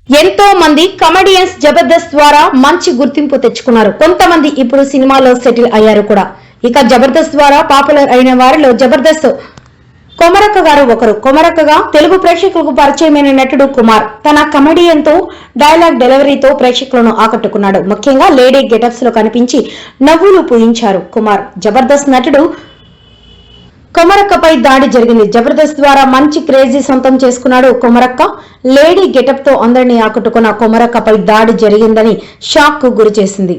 ఎంతో మంది కమెడియన్స్ జబర్దస్త్ ద్వారా మంచి గుర్తింపు తెచ్చుకున్నారు. కొంతమంది ఇప్పుడు సినిమాలో సెటిల్ అయ్యారు కూడా. ఇక జబర్దస్త్ ద్వారా పాపులర్ అయిన వారిలో జబర్దస్త్ కొమరక్క గారు ఒకరు. కొమరక్కగా తెలుగు ప్రేక్షకులకు పరిచయమైన నటుడు కుమార్ తన కమెడియన్ తో డైలాగ్ డెలివరీతో ప్రేక్షకులను ఆకట్టుకున్నాడు. ముఖ్యంగా లేడీ గెటప్స్ లో కనిపించి నవ్వులు పూయించారు కుమార్. జబర్దస్త్ నటుడు కొమరక్కపై దాడి జరిగింది. జబర్దస్త్ ద్వారా మంచి క్రేజీ సొంతం చేసుకున్నాడు కొమరక్క. లేడీ గెటప్ తో అందరినీ ఆకట్టుకున్న కొమరక్కపై దాడి జరిగిందని షాక్ కు గురి చేసింది.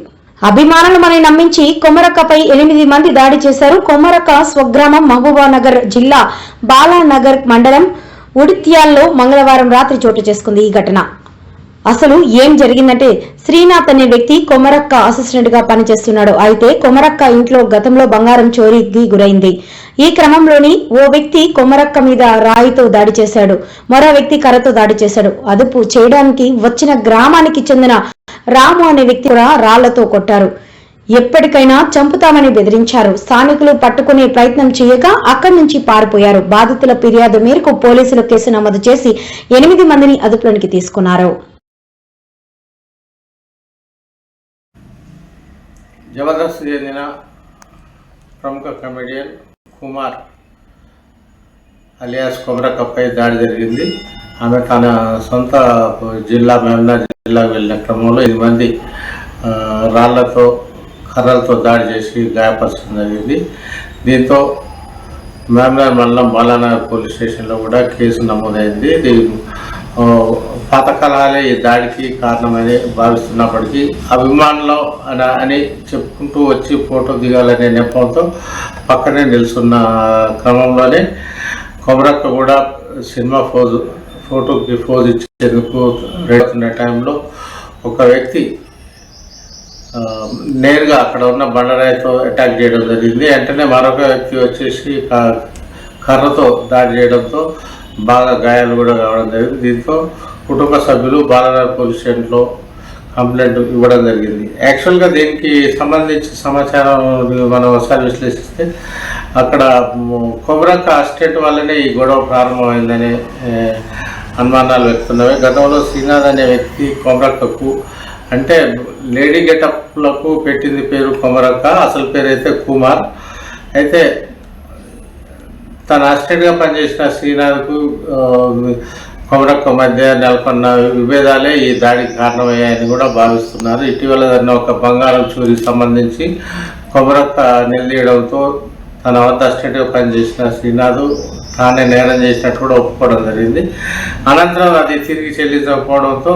అభిమానులు మనని నమ్మించి కొమరక్కపై 8 మంది దాడి చేశారు. కొమరక్క స్వగ్రామం మహబూబానగర్ జిల్లా బాలానగర్ మండలం ఉడిత్యాల్లో మంగళవారం రాత్రి చోటు చేసుకుంది ఈ ఘటన. అసలు ఏం జరిగిందంటే, శ్రీనాథ్ అనే వ్యక్తి కొమరక్క అసిస్టెంట్ గా పనిచేస్తున్నాడు. అయితే కొమరక్క ఇంట్లో గతంలో బంగారం చోరీకి గురైంది. ఈ క్రమంలోని ఓ వ్యక్తి కొమరక్క మీద రాయితో దాడి చేశాడు. మరో వ్యక్తి కర్రతో దాడి చేశాడు. అదుపు చేయడానికి వచ్చిన గ్రామానికి చెందిన రాము అనే వ్యక్తి కూడా రాళ్లతో కొట్టారు. ఎప్పటికైనా చంపుతామని బెదిరించారు. స్థానికులు పట్టుకునే ప్రయత్నం చేయగా అక్కడి నుంచి పారిపోయారు. బాధితుల ఫిర్యాదు మేరకు పోలీసులు కేసు నమోదు చేసి 8 మందిని అదుపులోనికి తీసుకున్నారు. జబర్దస్త్ చెందిన ప్రముఖ కమెడియన్ కుమార్ అలియాస్ కొమరక్కపై దాడి జరిగింది. ఆమె తన సొంత జిల్లా మహబూబ్నగర్ జిల్లాకు వెళ్ళిన క్రమంలో 8 మంది రాళ్లతో కర్రలతో దాడి చేసి గాయపరచడం జరిగింది. దీంతో మహబూబ్నగర్ మండలం బాలానగర్ పోలీస్ స్టేషన్లో కూడా కేసు నమోదైంది. పాతకాలాలే ఈ దాడికి కారణమని భావిస్తున్నప్పటికీ అభిమానులు అని చెప్పుకుంటూ వచ్చి ఫోటో దిగాలనే నెపంతో పక్కనే నిలుస్తున్న క్రమంలోనే కొమరక్క కూడా సినిమా ఫోటోకి ఫోజ్ ఇచ్చేందుకు రెడీ అవుతున్న టైంలో ఒక వ్యక్తి నేరుగా అక్కడ ఉన్న బండరాయితో అటాక్ చేయడం జరిగింది. వెంటనే మరొక వ్యక్తి వచ్చేసి కర్రతో దాడి చేయడంతో బాగా గాయాలు కూడా కావడం జరిగింది. దీంతో కుటుంబ సభ్యులు బాలానగర్ పోలీస్ స్టేషన్లో కంప్లైంట్ ఇవ్వడం జరిగింది. యాక్చువల్గా దీనికి సంబంధించి సమాచారం మనం ఒకసారి విశ్లేషిస్తే అక్కడ కొమరక్క అసిస్టెంట్ వల్లనే ఈ గొడవ ప్రారంభమైందనే అనుమానాలు వ్యక్తున్నవి. గతంలో శ్రీనాథ్ అనే వ్యక్తి కొమరక్కకు అంటే లేడీ గెటప్లకు పెట్టింది పేరు కొమరక్క, అసలు పేరు అయితే కుమార్. అయితే తన అసిస్టెంట్గా పనిచేసిన శ్రీనాథ్కు కొమరక్క మధ్య నెలకొన్న విభేదాలే ఈ దాడికి కారణమయ్యాయని కూడా భావిస్తున్నారు. ఇటీవల జరిగిన ఒక బంగారం చోరీకి సంబంధించి కొమరక్క నిలదీయడంతో తన వద్ద అసిస్టెంట్గా పనిచేసిన శ్రీనాథ్ తానే నేరం చేసినట్టు కూడా ఒప్పుకోవడం జరిగింది. అనంతరం అది తిరిగి చెల్లించకపోవడంతో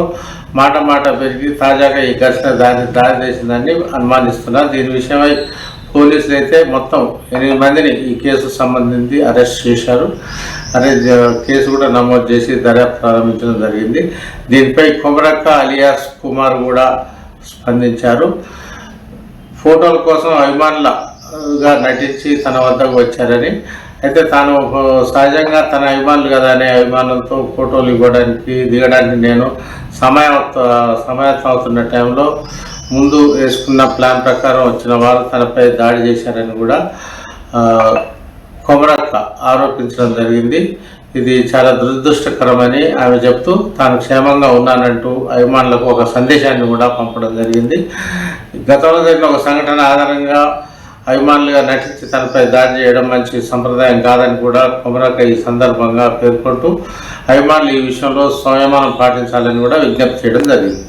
మాట పెరిగి తాజాగా ఈ ఘర్షణ దారి చేసిందని అనుమానిస్తున్నారు. దీని విషయమై పోలీసులు అయితే మొత్తం 8 మందిని ఈ కేసు సంబంధించి అరెస్ట్ చేశారు. కేసు కూడా నమోదు చేసి దర్యాప్తు ప్రారంభించడం జరిగింది. దీనిపై కొమరక్క అలియాస్ కుమార్ కూడా స్పందించారు. ఫోటోల కోసం అభిమానులుగా నటించి తన వద్దకు వచ్చారని, అయితే తాను సహజంగా తన అభిమానులు కదా అనే అభిమానులతో ఫోటోలు దిగడానికి నేను సమాయత్తం అవుతున్న టైంలో ముందు వేసుకున్న ప్లాన్ ప్రకారం వచ్చిన వారు తనపై దాడి చేశారని కూడా కొమరక్క ఆరోపించడం జరిగింది. ఇది చాలా దురదృష్టకరమని ఆమె చెప్తూ తాను క్షేమంగా ఉన్నానంటూ అభిమానులకు ఒక సందేశాన్ని కూడా పంపడం జరిగింది. గతంలో జరిగిన ఒక సంఘటన ఆధారంగా అభిమానులుగా నటించి తనపై దాడి చేయడం మంచి సంప్రదాయం కాదని కూడా కొమరక్క ఈ సందర్భంగా పేర్కొంటూ అభిమానులు ఈ విషయంలో సంయమనం పాటించాలని కూడా విజ్ఞప్తి చేయడం జరిగింది.